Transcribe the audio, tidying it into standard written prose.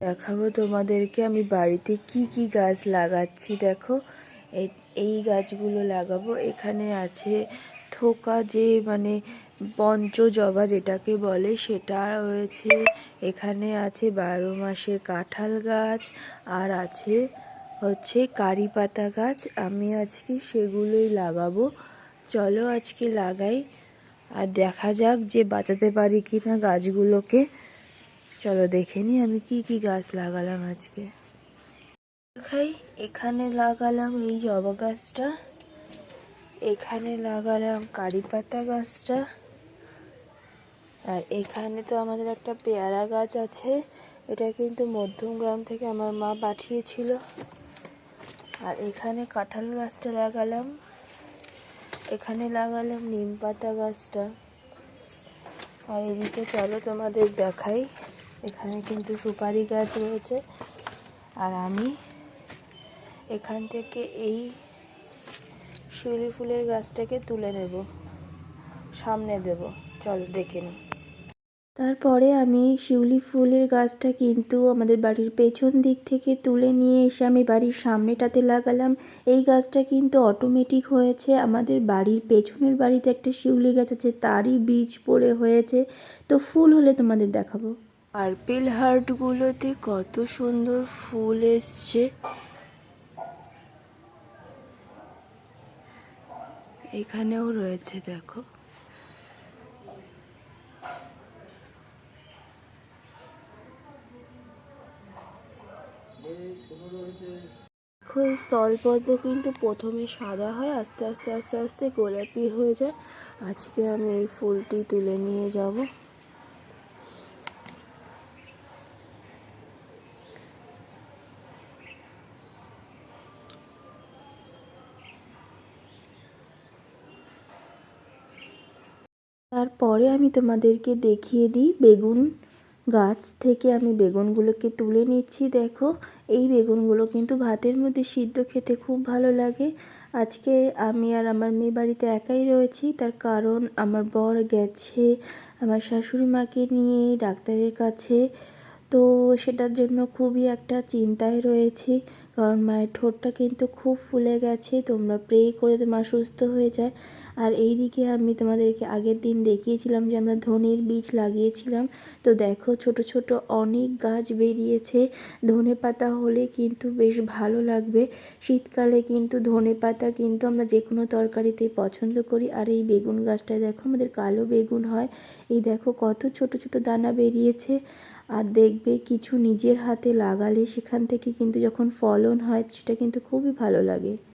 দেখাবো তোমাদেরকে আমি বাড়িতে কি কি গাছ লাগাচ্ছি। দেখো এই গাছগুলো লাগাবো। এখানে আছে থোকা, যে মানে পঞ্চজবা যেটাকে বলে সেটা রয়েছে। এখানে আছে 12 মাসের কাঁঠাল গাছ, আর আছে হচ্ছে কারি পাতা গাছ। আমি আজকে সেগুলোই লাগাবো। চলো আজকে লাগাই, আর দেখা যাক যে বাঁচাতে পারি কিনা গাছগুলোকে। চলো দেখে নি আমি কি কি গাছ লাগালাম আজকে। দেখাই, এখানে লাগালাম এই জবা গাছটা, এখানে লাগালাম কারি পাতা গাছটা, আর এখানে তো আমাদের একটা পেয়ারা গাছ আছে, এটা কিন্তু মধ্যমগ্রাম থেকে আমার মা পাঠিয়েছিল। আর এখানে কাঁঠাল গাছটা লাগালাম, এখানে লাগালাম নিম পাতা গাছটা। আর এদিকে চলো তোমাদের দেখাই, এখানে কিন্তু সুপারি গাছ রয়েছে। আর আমি এখান থেকে এই শিউলি ফুলের গাছটাকে তুলে নেব, সামনে দেব। চলো দেখে নিই। তারপরে আমি শিউলি ফুলের গাছটা কিন্তু আমাদের বাড়ির পেছন দিক থেকে তুলে নিয়ে এসে আমি বাড়ির সামনেটাতে লাগালাম। এই গাছটা কিন্তু অটোমেটিক হয়েছে। আমাদের বাড়ির পেছনের বাড়িতে একটা শিউলি গাছ আছে, তারই বীজ পড়ে হয়েছে। তো ফুল হলে তোমাদের দেখাবো। পার্পেল হার্টগুলোতে কত সুন্দর ফুল এসছে। এখানেও রয়েছে, দেখো। এই স্থলপদ্ম কিন্তু প্রথমে সাদা হয়, আস্তে আস্তে আস্তে আস্তে গোলাপি হয়ে যায়। আজকে আমি এই ফুলটি তুলে নিয়ে যাব। তারপরে আমি তোমাদেরকে দেখিয়ে দিই, বেগুন গাছ থেকে আমি বেগুনগুলোকে তুলে নিচ্ছি। দেখো, এই বেগুনগুলো কিন্তু ভাতের মধ্যে সিদ্ধ খেতে খুব ভালো লাগে। আজকে আমি আর আমার মেয়ে বাড়িতে একাই রয়েছি, তার কারণ আমার বর গেছে আমার শাশুড়ি মাকে নিয়ে ডাক্তারের কাছে। তো সেটার জন্য খুবই একটা চিন্তায় রয়েছি, কারণ মায়ের ঠোঁটটা কিন্তু খুব ফুলে গেছে। তোমরা প্রে করে মা সুস্থ হয়ে যায়। আর এই দিকে আমি তোমাদেরকে আগের দিন দেখিয়েছিলাম যে আমরা ধনের বীজ লাগিয়েছিলাম। তো দেখো, ছোট ছোট অনেক গাছ বেরিয়েছে। ধনে পাতা হলে কিন্তু বেশ ভালো লাগবে। শীতকালে কিন্তু ধনে পাতা কিন্তু আমরা যে কোনো তরকারিতেই পছন্দ করি। আর এই বেগুন গাছটায় দেখো, আমাদের কালো বেগুন হয়। এই দেখো কত ছোট ছোট দানা বেরিয়েছে। আর দেখবে, কিছু নিজের হাতে লাগালে সেখান থেকে কিন্তু যখন ফলন হয় সেটা কিন্তু খুবই ভালো লাগে।